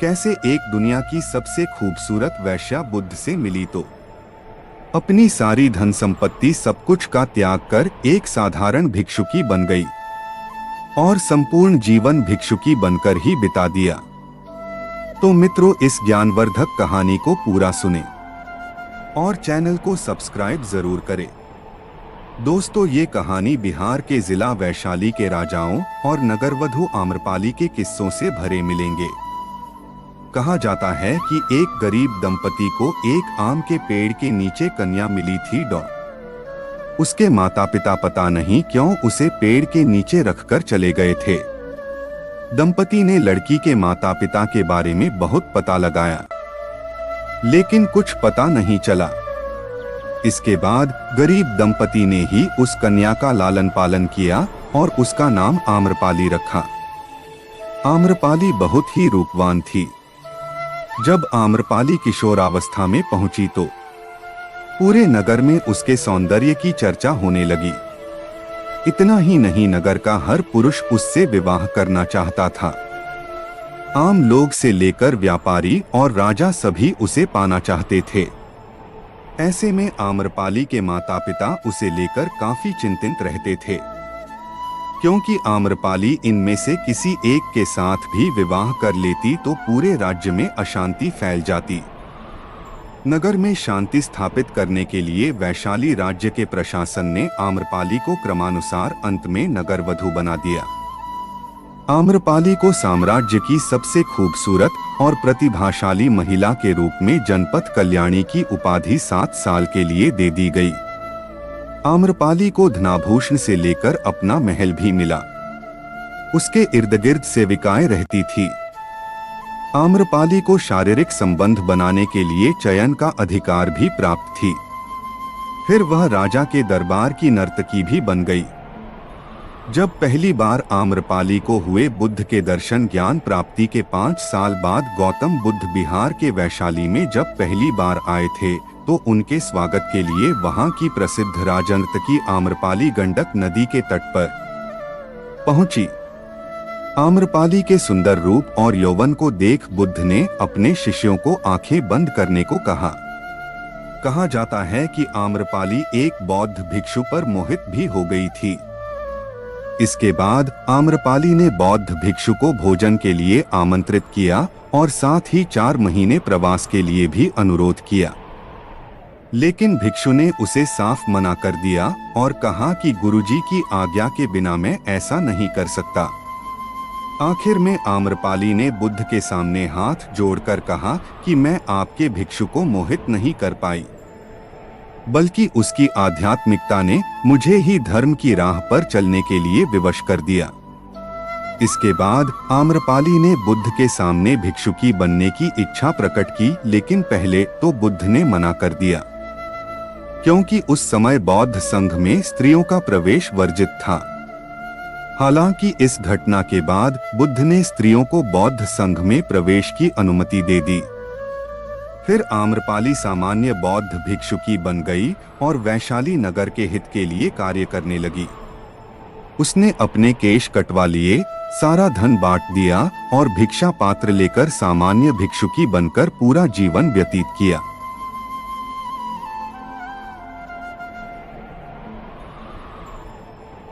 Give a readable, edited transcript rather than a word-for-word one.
कैसे एक दुनिया की सबसे खूबसूरत वैश्या बुद्ध से मिली तो अपनी सारी धन संपत्ति सब कुछ का त्याग कर एक साधारण भिक्षुकी बन गई और संपूर्ण जीवन भिक्षुकी बनकर ही बिता दिया। तो मित्रों, इस ज्ञानवर्धक कहानी को पूरा सुने और चैनल को सब्सक्राइब जरूर करें। दोस्तों, ये कहानी बिहार के जिला वैशाली के राजाओं और नगरवधु आम्रपाली के किस्सों से भरे मिलेंगे। कहा जाता है कि एक गरीब दंपति को एक आम के पेड़ के नीचे कन्या मिली थी। उसके माता पिता पता नहीं क्यों उसे पेड़ के नीचे रखकर चले गए थे। दंपति ने लड़की के माता पिता के बारे में बहुत पता लगाया, लेकिन कुछ पता नहीं चला। इसके बाद गरीब दंपति ने ही उस कन्या का लालन पालन किया और उसका नाम आम्रपाली रखा। आम्रपाली बहुत ही रूपवान थी। जब आम्रपाली किशोरावस्था में पहुंची तो पूरे नगर में उसके सौंदर्य की चर्चा होने लगी। इतना ही नहीं, नगर का हर पुरुष उससे विवाह करना चाहता था। आम लोग से लेकर व्यापारी और राजा सभी उसे पाना चाहते थे। ऐसे में आम्रपाली के माता पिता उसे लेकर काफी चिंतित रहते थे, क्योंकि आम्रपाली इनमें से किसी एक के साथ भी विवाह कर लेती तो पूरे राज्य में अशांति फैल जाती। नगर में शांति स्थापित करने के लिए वैशाली राज्य के प्रशासन ने आम्रपाली को क्रमानुसार अंत में नगरवधु बना दिया। आम्रपाली को साम्राज्य की सबसे खूबसूरत और प्रतिभाशाली महिला के रूप में जनपद कल्याणी की उपाधि 7 साल के लिए दे दी गई। आम्रपाली को धनाभूषण से लेकर अपना महल भी मिला। उसके इर्द गिर्द सेविकाएं रहती थी। आम्रपाली को शारीरिक संबंध बनाने के लिए चयन का अधिकार भी प्राप्त थी। फिर वह राजा के दरबार की नर्तकी भी बन गई। जब पहली बार आम्रपाली को हुए बुद्ध के दर्शन ज्ञान प्राप्ति के 5 साल बाद गौतम बुद्ध बिहार के वैशाली में जब पहली बार आए थे तो उनके स्वागत के लिए वहां की प्रसिद्ध राजनर्तकी आम्रपाली गंडक नदी के तट पर पहुंची। आम्रपाली के सुंदर रूप और यौवन को देख बुद्ध ने अपने शिष्यों को आंखें बंद करने को कहा। कहा जाता है कि आम्रपाली एक बौद्ध भिक्षु पर मोहित भी हो गई थी। इसके बाद आम्रपाली ने बौद्ध भिक्षु को भोजन के लिए आमंत्रित किया और साथ ही 4 महीने प्रवास के लिए भी अनुरोध किया, लेकिन भिक्षु ने उसे साफ मना कर दिया और कहा कि गुरुजी की आज्ञा के बिना मैं ऐसा नहीं कर सकता। आखिर में आम्रपाली ने बुद्ध के सामने हाथ जोड़कर कहा कि मैं आपके भिक्षु को मोहित नहीं कर पाई, बल्कि उसकी आध्यात्मिकता ने मुझे ही धर्म की राह पर चलने के लिए विवश कर दिया। इसके बाद आम्रपाली ने बुद्ध के सामने भिक्षुकी बनने की इच्छा प्रकट की, लेकिन पहले तो बुद्ध ने मना कर दिया, क्योंकि उस समय बौद्ध संघ में स्त्रियों का प्रवेश वर्जित था। हालांकि इस घटना के बाद बुद्ध ने स्त्रियों को बौद्ध संघ में प्रवेश की अनुमति दे दी। फिर आम्रपाली सामान्य बौद्ध भिक्षुकी बन गई और वैशाली नगर के हित के लिए कार्य करने लगी। उसने अपने केश कटवा लिए, सारा धन बांट दिया और भिक्षा पात्र लेकर सामान्य भिक्षुकी बनकर पूरा जीवन व्यतीत किया।